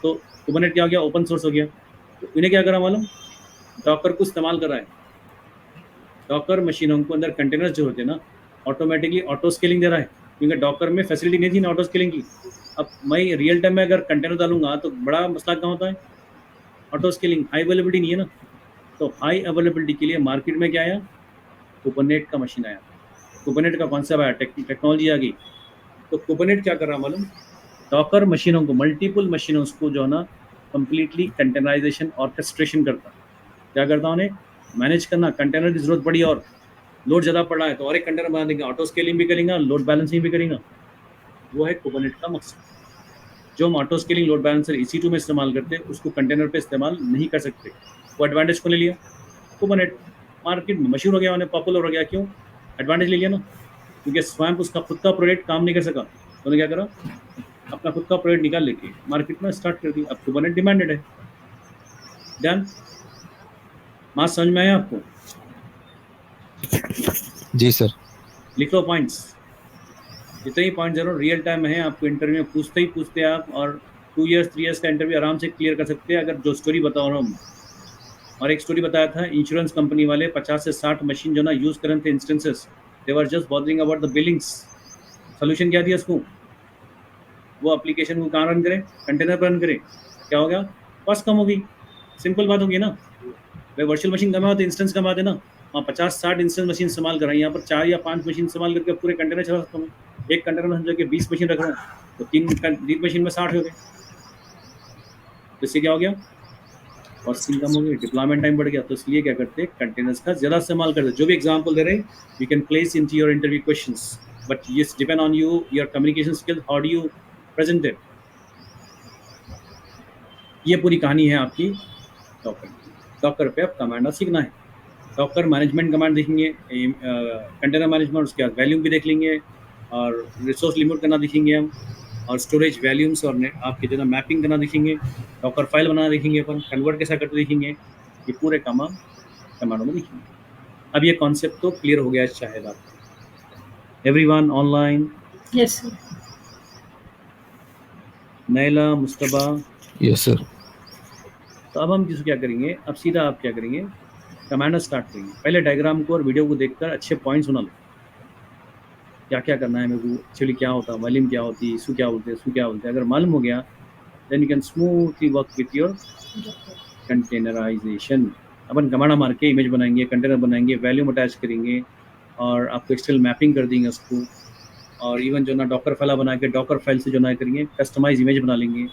तो कुबरनेट क्या हो गया, ओपन सोर्स हो गया। तो इन्हें क्या करा मालूम, डॉकर को इस्तेमाल कर रहा है। डॉकर मशीनों को अंदर कंटेनर्स जो होते हैं ना, ऑटोमेटिकली ऑटो स्केलिंग दे रहा है, क्योंकि डॉकर में फैसिलिटी नहीं थी ना ऑटो स्केलिंग की। अब मैं रियल टाइम में अगर कंटेनर डालूंगा तो बड़ा मसला क्या होता है, ऑटो स्केलिंग, हाई अवेलेबिलिटी नहीं है ना। तो हाई अवेलेबिलिटी के लिए मार्केट में क्या आया, कुबरनेट का मशीन आया, कुबरनेट का कॉन्सेप्ट आया, टेक्नोलॉजी आ गई। तो कुबरनेट क्या कर रहा मालूम, डॉकर मशीनों को, मल्टीपल मशीनों को जो है ना कंप्लीटली कंटेनराइजेशन ऑर्केस्ट्रेशन करता। क्या करता उन्हें मैनेज करना, कंटेनर की जरूरत पड़ी और लोड ज़्यादा पड़ रहा है तो और एक कंटेनर बना देंगे, ऑटो स्केलिंग भी करेंगे, लोड बैलेंसिंग भी करेंगे। वो है कुबरनेट का मकसद। जो हम auto scaling load balancer EC2 में इस्तेमाल करते हैं, उसको कंटेनर पे इस्तेमाल नहीं कर सकते। वो एडवांटेज को ले लिया कुबरनेट, मार्केट में मशहूर हो गया, उन्हें पॉपुलर हो गया। क्यों, एडवांटेज ले लिया ना, क्योंकि स्वयं उसका खुद का प्रोजेक्ट काम नहीं कर सका, तो उन्होंने क्या करा, अपना खुद का प्रोजेक्ट निकाल लेके मार्केट में स्टार्ट कर दिया। अब कुबरनेट डिमांडेड है। डन, बात समझ में आया आपको?
जी सर।
लिख लो पॉइंट्स, जितने ही पॉइंट जरूर रियल टाइम में है, आपको इंटरव्यू में पूछते आप, और 2 ईयर्स 3 ईयर्स का इंटरव्यू आराम से क्लियर कर सकते हैं अगर जो स्टोरी बता रहा हूँ। और एक स्टोरी बताया था, इंश्योरेंस कंपनी वाले 50 से 60 मशीन जो ना यूज़ कर रहे थे instances, they were just bothering about the Billings. Solution क्या दिया उसको, वो एप्लीकेशन को कहाँ रन करें, कंटेनर पर रन करें। क्या हो गया, कॉस्ट कम होगी, सिंपल बात होगी ना भाई। वर्चुअल मशीन कमा तो इंस्टेंस कमा देना, वहाँ 50-60 इंस्टेंस मशीन इस्तेमाल कर रहे हैं, यहाँ पर 4 या 5 मशीन इस्तेमाल करके पूरे कंटेनर चला सकता हूँ। एक कंटेनर में समझो कि 20 मशीन रख रहा हूँ, तो 3 मशीन में 60 हो गए। तो इससे क्या हो गया, कॉस्टिंग कम हो गई, डिप्लॉयमेंट टाइम बढ़ गया। तो इसलिए क्या करते हैं, कंटेनर्स का ज़्यादा इस्तेमाल करते हैं। जो भी एग्जाम्पल दे रहे हैं you can place in to your interview questions, but ये depend on you, your communication skill, how do you present it. ये पूरी कहानी है आपकी डॉक्टर। डॉकर पे अब कमांड सीखना है। डॉकर मैनेजमेंट कमांड देखेंगे, कंटेनर मैनेजमेंट, उसके बाद वैल्यूम भी देख लेंगे और रिसोर्स लिमिट करना देखेंगे हम, और स्टोरेज वैल्यूम्स और आपके जो ना मैपिंग करना देखेंगे, डॉकर फाइल बनाना देखेंगे अपन, कन्वर्ट कैसा करते देखेंगे, ये पूरे काम हम कमांडों में देखेंगे। अब ये कॉन्सेप्ट तो क्लियर हो गया शायद आपको। Everyone online?
Yes sir.
Naila, Mustaba?
Yes sir.
तो अब हम क्या करेंगे, अब सीधा आप क्या करेंगे, कमांडर स्टार्ट करेंगे। पहले डायग्राम को और वीडियो को देखकर अच्छे पॉइंट्स सुना लो, क्या क्या करना है मेरे को, एक्चुअली क्या होता है, वॉल्यूम क्या होती है, इशू क्या बोलते हैं, इशू क्या बोलते हैं। अगर मालूम हो गया then you can smoothly work with your containerization. अपन कमांडा मार के इमेज बनाएंगे, कंटेनर बनाएंगे, वैल्यूम अटैच करेंगे और आपको एक्सटर्नल मैपिंग कर देंगे उसको, और इवन जो ना डॉकर फाइल बना के डॉकर फाइल से जो ना करेंगे कस्टमाइज इमेज बना लेंगे।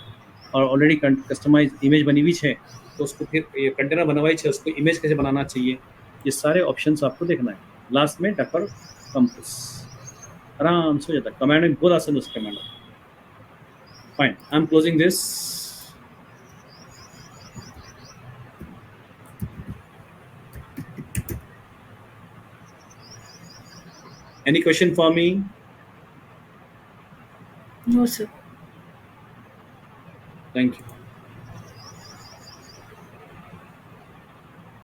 और ऑलरेडी कस्टमाइज इमेज बनी हुई है तो उसको फिर ये कंटेनर बना हुआ है उसको इमेज कैसे बनाना चाहिए, ये सारे ऑप्शंस आपको देखना है। लास्ट में डॉकर कंपोज आराम से हो जाता है। कमांड में बहुत आसान है उसका command. Fine, I am closing this. Any question for me?
No sir.
Thank you.